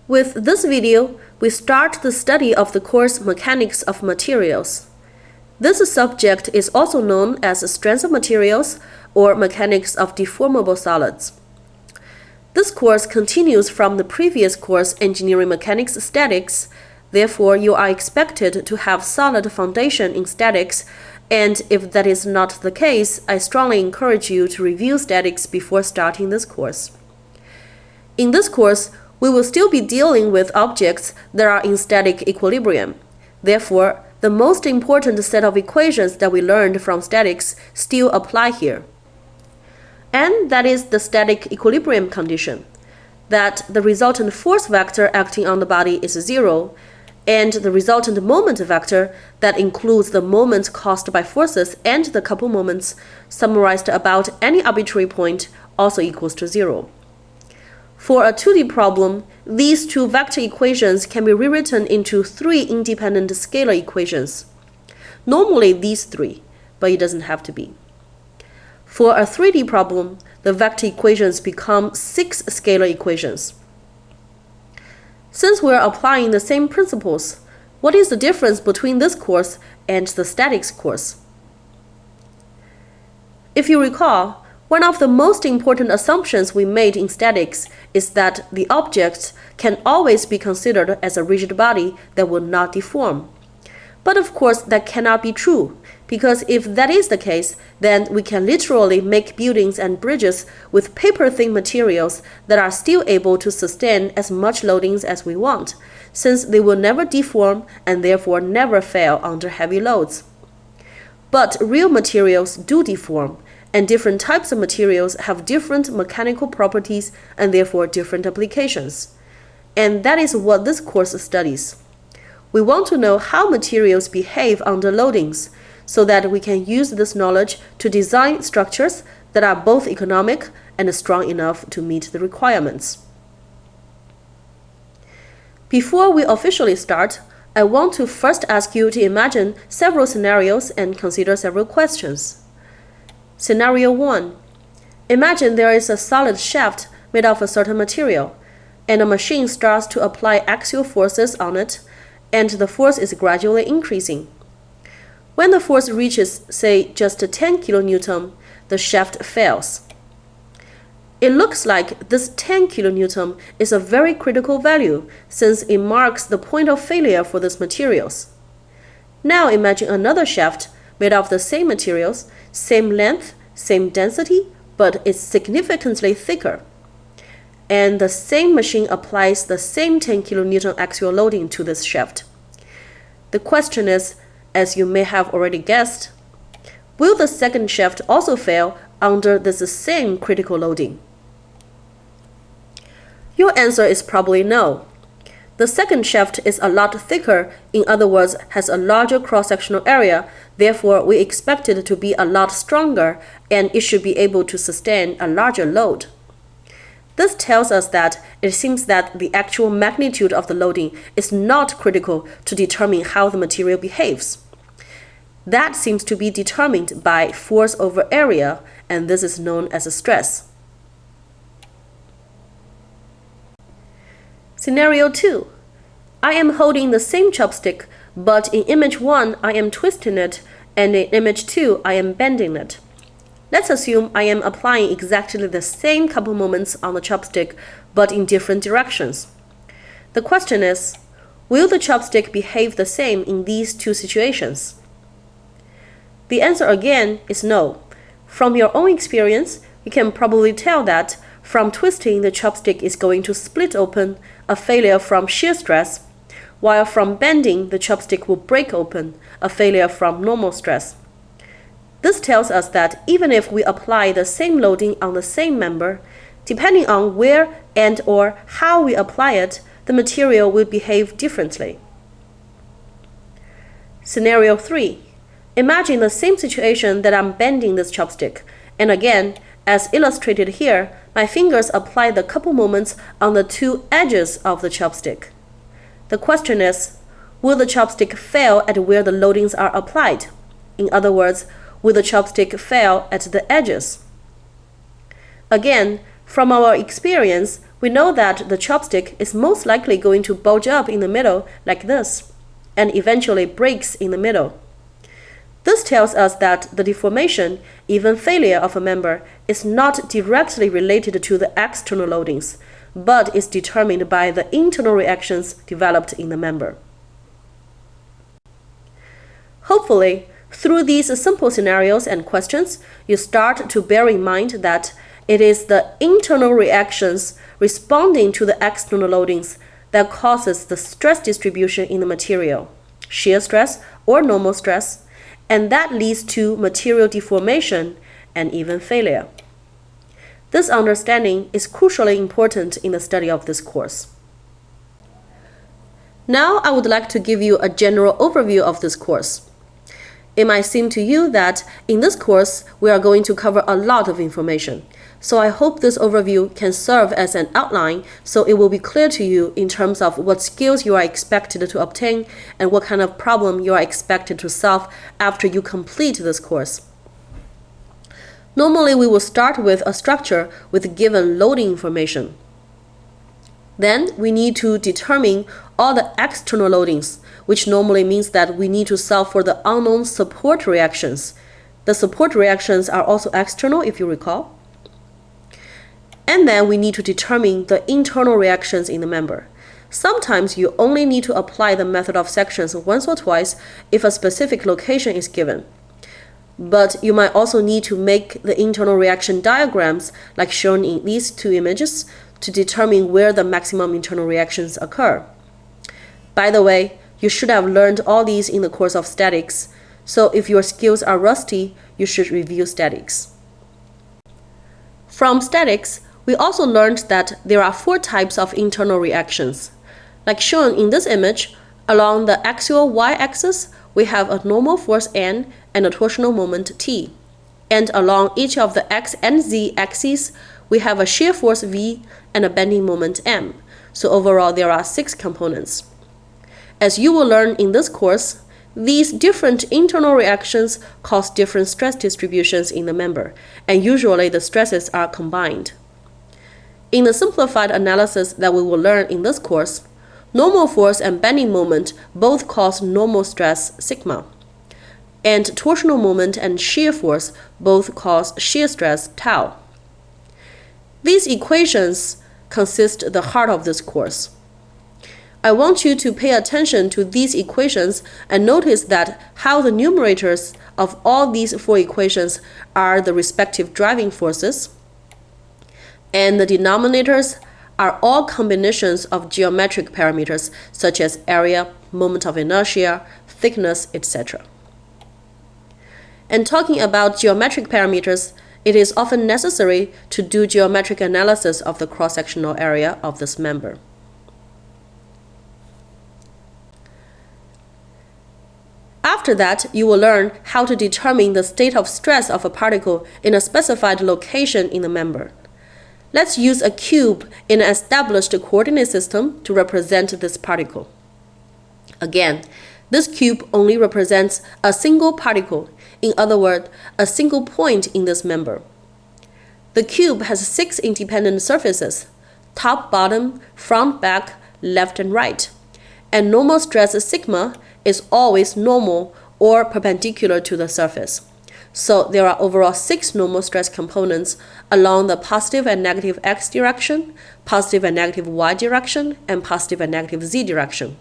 With this video, we start the study of the course Mechanics of Materials. This subject is also known as Strength of Materials or Mechanics of Deformable Solids. This course continues from the previous course Engineering Mechanics Statics. Therefore, you are expected to have solid foundation in statics, and if that is not the case, I strongly encourage you to review statics before starting this course. In this course, we will still be dealing with objects that are in static equilibrium. Therefore, the most important set of equations that we learned from statics still apply here. And that is the static equilibrium condition, that the resultant force vector acting on the body is 0, and the resultant moment vector that includes the moments caused by forces and the couple moments summarized about any arbitrary point also equals to 0. For a 2D problem, these two vector equations can be rewritten into 3 independent scalar equations. Normally these 3, but it doesn't have to be. For a 3D problem, the vector equations become 6 scalar equations. Since we're applying the same principles, what is the difference between this course and the statics course? If you recall, one of the most important assumptions we made in statics is that the object can always be considered as a rigid body that will not deform. But of course, that cannot be true, because if that is the case, then we can literally make buildings and bridges with paper-thin materials that are still able to sustain as much loadings as we want, since they will never deform and therefore never fail under heavy loads. But real materials do deform, and different types of materials have different mechanical properties and therefore different applications. And that is what this course studies. We want to know how materials behave under loadings, so that we can use this knowledge to design structures that are both economic and strong enough to meet the requirements. Before we officially start, I want to first ask you to imagine several scenarios and consider several questions. Scenario 1. Imagine there is a solid shaft made of a certain material, and a machine starts to apply axial forces on it, and the force is gradually increasing. When the force reaches, say, just 10 kN, the shaft fails. It looks like this 10 kN is a very critical value, since it marks the point of failure for these materials. Now imagine another shaft made of the same materials, same length, same density, but it's significantly thicker. And the same machine applies the same 10 kN axial loading to this shaft. The question is, as you may have already guessed, will the second shaft also fail under this same critical loading? Your answer is probably no. The second shaft is a lot thicker, in other words, has a larger cross-sectional area, therefore we expect it to be a lot stronger and it should be able to sustain a larger load. This tells us that it seems that the actual magnitude of the loading is not critical to determine how the material behaves. That seems to be determined by force over area, and this is known as a stress. Scenario 2. I am holding the same chopstick, but in image 1 I am twisting it, and in image 2 I am bending it. Let's assume I am applying exactly the same couple moments on the chopstick, but in different directions. The question is, will the chopstick behave the same in these two situations? The answer again is no. From your own experience, you can probably tell that from twisting the chopstick is going to split open, a failure from shear stress, while from bending the chopstick will break open, a failure from normal stress. This tells us that even if we apply the same loading on the same member, depending on where and or how we apply it, the material will behave differently. Scenario 3. Imagine the same situation that I'm bending this chopstick, and again, as illustrated here, my fingers apply the couple moments on the two edges of the chopstick. The question is, will the chopstick fail at where the loadings are applied? In other words, will the chopstick fail at the edges? Again, from our experience, we know that the chopstick is most likely going to bulge up in the middle like this, and eventually breaks in the middle. This tells us that the deformation, even failure of a member, is not directly related to the external loadings, but is determined by the internal reactions developed in the member. Hopefully, through these simple scenarios and questions, you start to bear in mind that it is the internal reactions responding to the external loadings that causes the stress distribution in the material, shear stress or normal stress, and that leads to material deformation and even failure. This understanding is crucially important in the study of this course. Now I would like to give you a general overview of this course. It might seem to you that in this course we are going to cover a lot of information, so I hope this overview can serve as an outline so it will be clear to you in terms of what skills you are expected to obtain and what kind of problem you are expected to solve after you complete this course. Normally we will start with a structure with given loading information. Then we need to determine all the external loadings, which normally means that we need to solve for the unknown support reactions. The support reactions are also external, if you recall. And then we need to determine the internal reactions in the member. Sometimes you only need to apply the method of sections once or twice if a specific location is given. But you might also need to make the internal reaction diagrams like shown in these two images to determine where the maximum internal reactions occur. By the way, you should have learned all these in the course of statics, so if your skills are rusty, you should review statics. From statics, we also learned that there are 4 types of internal reactions. Like shown in this image, along the axial y-axis, we have a normal force N and a torsional moment T. And along each of the x and z axes, we have a shear force V and a bending moment M. So overall, there are 6 components. As you will learn in this course, these different internal reactions cause different stress distributions in the member, and usually the stresses are combined. In the simplified analysis that we will learn in this course, normal force and bending moment both cause normal stress sigma, and torsional moment and shear force both cause shear stress tau. These equations consist the heart of this course. I want you to pay attention to these equations and notice that how the numerators of all these 4 equations are the respective driving forces, and the denominators are all combinations of geometric parameters such as area, moment of inertia, thickness, etc. And talking about geometric parameters, it is often necessary to do geometric analysis of the cross-sectional area of this member. After that, you will learn how to determine the state of stress of a particle in a specified location in the member. Let's use a cube in an established coordinate system to represent this particle. Again, this cube only represents a single particle, in other words, a single point in this member. The cube has 6 independent surfaces, top, bottom, front, back, left, and right, and normal stress sigma is always normal or perpendicular to the surface. So there are overall 6 normal stress components along the positive and negative x direction, positive and negative y direction, and positive and negative z direction.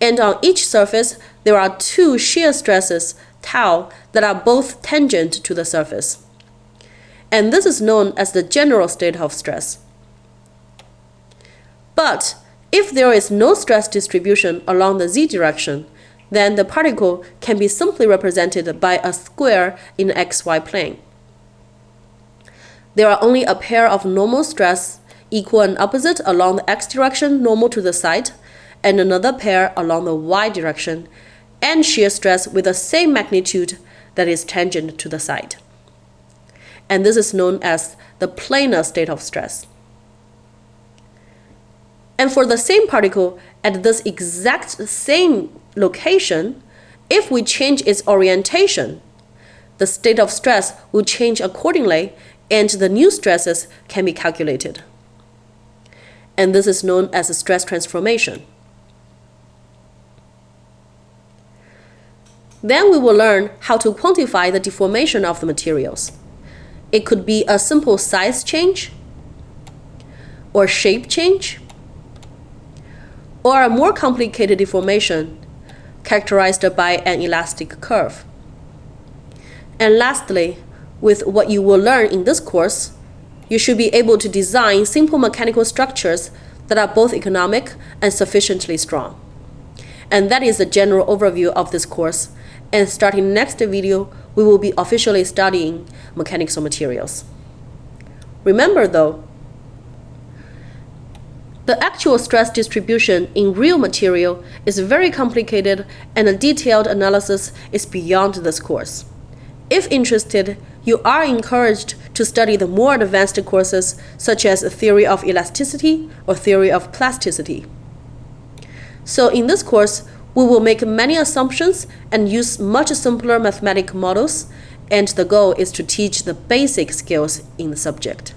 And on each surface, there are 2 shear stresses, tau, that are both tangent to the surface. And this is known as the general state of stress. But if there is no stress distribution along the z direction, then the particle can be simply represented by a square in the xy plane. There are only a pair of normal stress, equal and opposite along the x direction normal to the side, and another pair along the y direction, and shear stress with the same magnitude that is tangent to the side. And this is known as the planar state of stress. And for the same particle at this exact same location, if we change its orientation, the state of stress will change accordingly and the new stresses can be calculated. and this is known as a stress transformation. Then we will learn how to quantify the deformation of the materials. It could be a simple size change, or shape change, or a more complicated deformation characterized by an elastic curve. And lastly, with what you will learn in this course, you should be able to design simple mechanical structures that are both economic and sufficiently strong. And that is the general overview of this course. And starting next video, we will be officially studying mechanics of materials. Remember though, the actual stress distribution in real material is very complicated, and a detailed analysis is beyond this course. If interested, you are encouraged to study the more advanced courses such as theory of elasticity or theory of plasticity. So in this course, we will make many assumptions and use much simpler mathematical models, and the goal is to teach the basic skills in the subject.